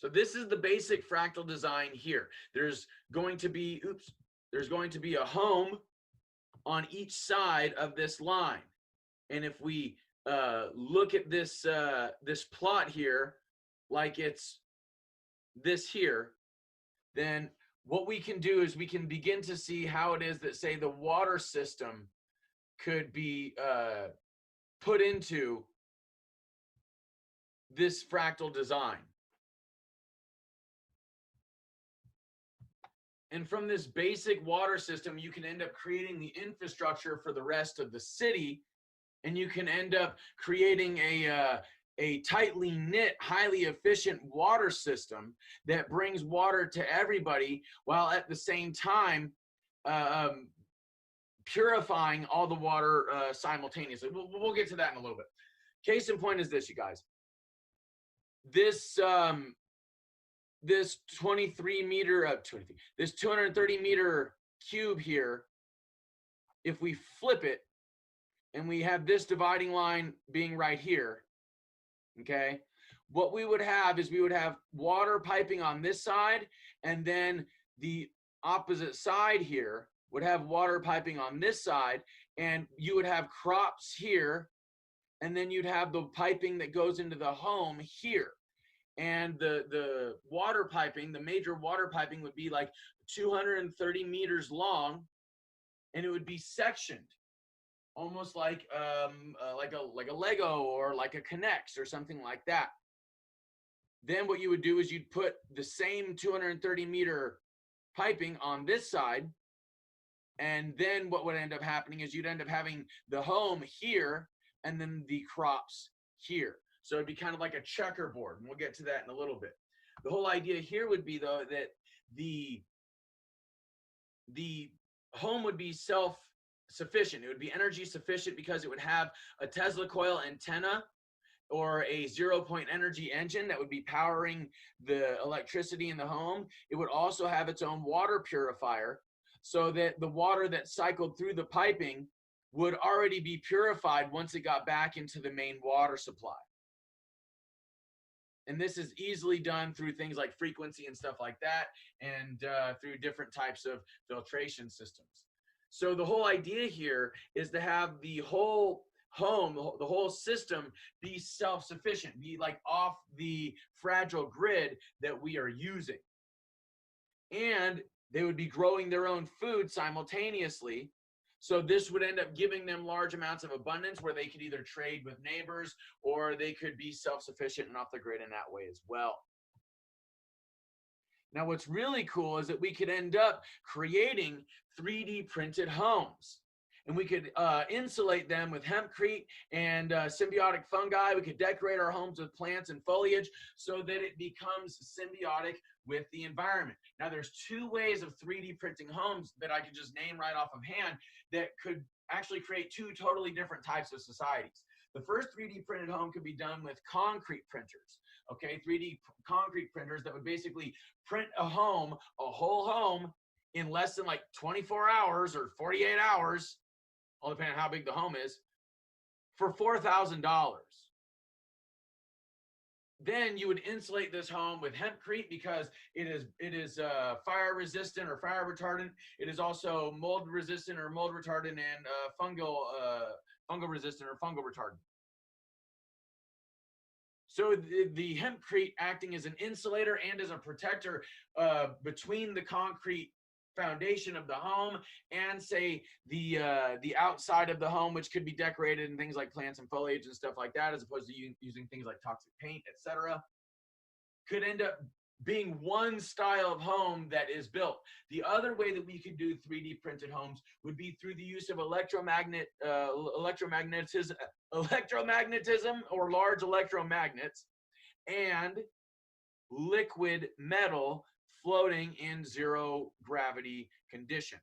So this is the basic fractal design here. There's going to be, there's going to be a home on each side of this line. And if we look at this, this plot here, like it's this here, then what we can do is we can begin to see how it is that, say, the water system could be put into this fractal design. And from this basic water system, you can end up creating the infrastructure for the rest of the city, and you can end up creating a tightly knit, highly efficient water system that brings water to everybody, while at the same time purifying all the water simultaneously. We'll get to that in a little bit. Case in point is this, you guys. This 230 meter cube here, if we flip it and we have this dividing line being right here, okay, what we would have is we would have water piping on this side, and then the opposite side here would have water piping on this side, and you would have crops here, and then you'd have the piping that goes into the home here. And the water piping, the major water piping, would be like 230 meters long, and it would be sectioned almost like a Lego or like a Connex or something like that. Then what you would do is you'd put the same 230 meter piping on this side, and then what would end up happening is you'd end up having the home here and then the crops here. So it'd be kind of like a checkerboard, and we'll get to that in a little bit. The whole idea here would be, though, that the home would be self-sufficient. It would be energy sufficient because it would have a Tesla coil antenna or a zero-point energy engine that would be powering the electricity in the home. It would also have its own water purifier, so that the water that cycled through the piping would already be purified once it got back into the main water supply. And this is easily done through things like frequency and stuff like that, and through different types of filtration systems. So the whole idea here is to have the whole home, the whole system, be self-sufficient, be like off the fragile grid that we are using. And they would be growing their own food simultaneously. So this would end up giving them large amounts of abundance where they could either trade with neighbors, or they could be self-sufficient and off the grid in that way as well. Now, what's really cool is that we could end up creating 3D printed homes, and we could insulate them with hempcrete and symbiotic fungi. We could decorate our homes with plants and foliage so that it becomes symbiotic with the environment. Now, there's two ways of 3D printing homes that I could just name right off of hand that could actually create two totally different types of societies. The first 3D printed home could be done with concrete printers, okay? 3D concrete printers that would basically print a home, a whole home, in less than like 24 hours or 48 hours, all depending on how big the home is, for $4,000. Then you would insulate this home with hempcrete because it is fire resistant or fire retardant. It is also mold resistant or mold retardant, and fungal resistant or fungal retardant. So the hempcrete acting as an insulator and as a protector between the concrete foundation of the home and, say, the outside of the home, which could be decorated in things like plants and foliage and stuff like that, as opposed to using things like toxic paint, etc., could end up being one style of home that is built. The other way that we could do 3D printed homes would be through the use of electromagnetism or large electromagnets and liquid metal floating in zero gravity conditions.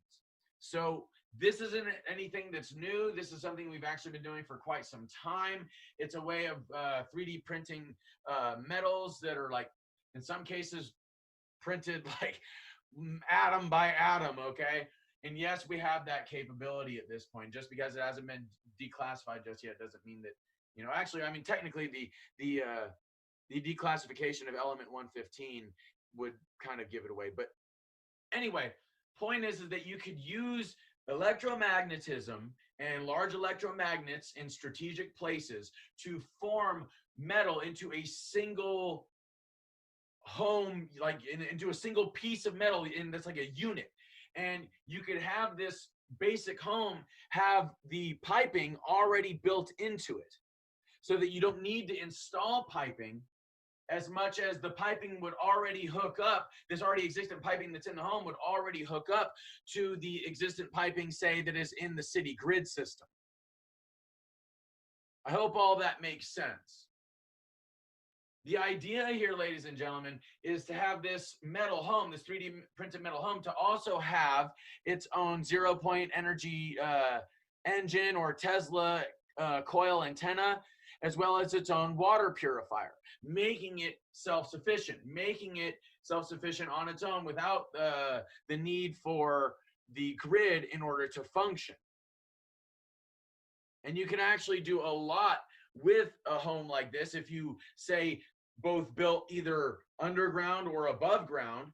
So this isn't anything that's new. This is something we've actually been doing for quite some time. It's a way of 3D printing metals that are, like, in some cases, printed like atom by atom, okay? And yes, we have that capability at this point. Just because it hasn't been declassified just yet doesn't mean that, you know, actually, I mean, technically the the declassification of element 115 would kind of give it away. But anyway, point is that you could use electromagnetism and large electromagnets in strategic places to form metal into a single home, like into a single piece of metal, and that's like a unit. And you could have this basic home have the piping already built into it, so that you don't need to install piping as much as the piping would already hook up. This already existent piping that's in the home would already hook up to the existent piping, say, that is in the city grid system. I hope all that makes sense. The idea here, ladies and gentlemen, is to have this metal home, this 3D printed metal home, to also have its own zero-point energy engine or Tesla coil antenna, as well as its own water purifier, making it self-sufficient on its own without the need for the grid in order to function. And you can actually do a lot with a home like this if you, say, both built either underground or above ground.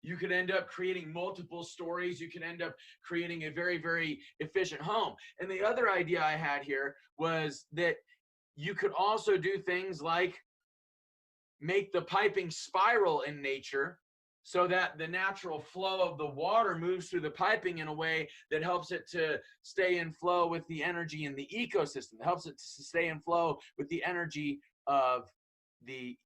You could end up creating multiple stories. You can end up creating a very, very efficient home. And the other idea I had here was that you could also do things like make the piping spiral in nature, so that the natural flow of the water moves through the piping in a way that helps it to stay in flow with the energy in the ecosystem. It helps it to stay in flow with the energy of the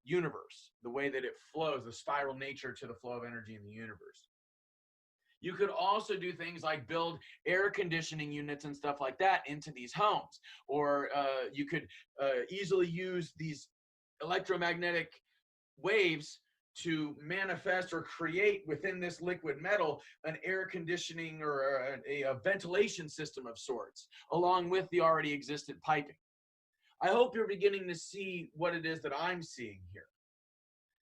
universe, the way that it flows, the spiral nature to the flow of energy in the universe. You could also do things like build air conditioning units and stuff like that into these homes, or you could easily use these electromagnetic waves to manifest or create within this liquid metal an air conditioning or a ventilation system of sorts, along with the already existent piping. I hope you're beginning to see what it is that I'm seeing here,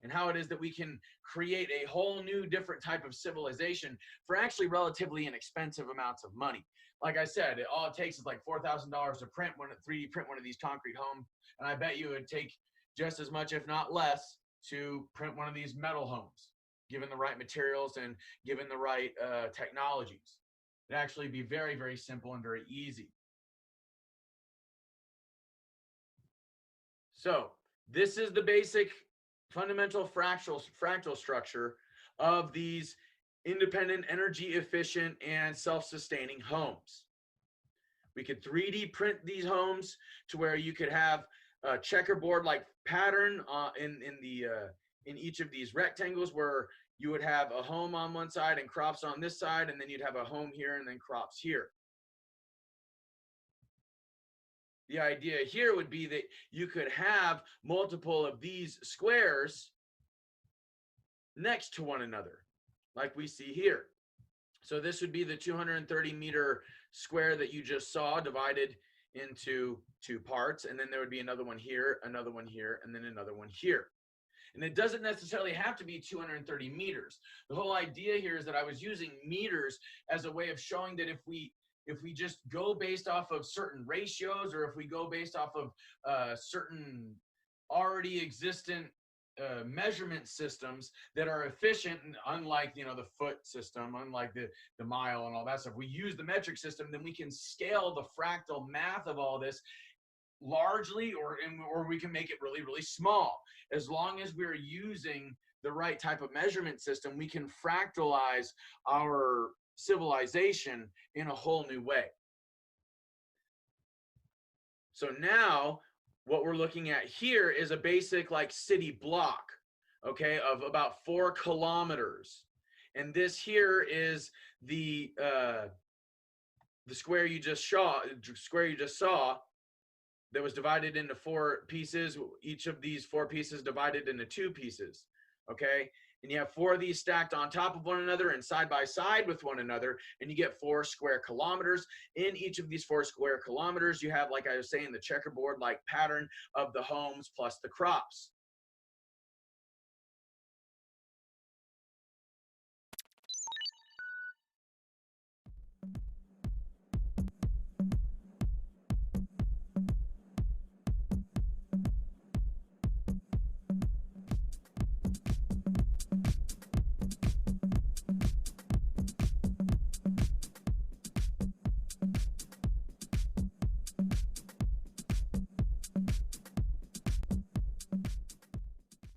and how it is that we can create a whole new different type of civilization for actually relatively inexpensive amounts of money. Like I said, all it takes is like $4,000 to print 3D print one of these concrete homes, and I bet you it would take just as much, if not less, to print one of these metal homes, given the right materials and given the right technologies. It'd actually be very, very simple and very easy. So this is the basic fundamental fractal structure of these independent, energy efficient, and self-sustaining homes. We could 3D print these homes to where you could have a checkerboard like pattern in each of these rectangles, where you would have a home on one side and crops on this side, and then you'd have a home here and then crops here. The idea here would be that you could have multiple of these squares next to one another, like we see here. So this would be the 230-meter square that you just saw, divided into two parts, and then there would be another one here, and then another one here. And it doesn't necessarily have to be 230 meters. The whole idea here is that I was using meters as a way of showing that if we just go based off of certain ratios, or if we go based off of certain already existent measurement systems that are efficient, and unlike the foot system, unlike the mile and all that stuff, we use the metric system, then we can scale the fractal math of all this largely, or we can make it really, really small. As long as we're using the right type of measurement system, we can fractalize our civilization in a whole new way. So now what we're looking at here is a basic like city block, okay, of about 4 kilometers. And this here is the square you just saw that was divided into 4 pieces. Each of these 4 pieces divided into 2 pieces, okay? And you have 4 of these stacked on top of one another and side by side with one another, and you get 4 square kilometers. In each of these 4 square kilometers, you have, like I was saying, the checkerboard like pattern of the homes plus the crops.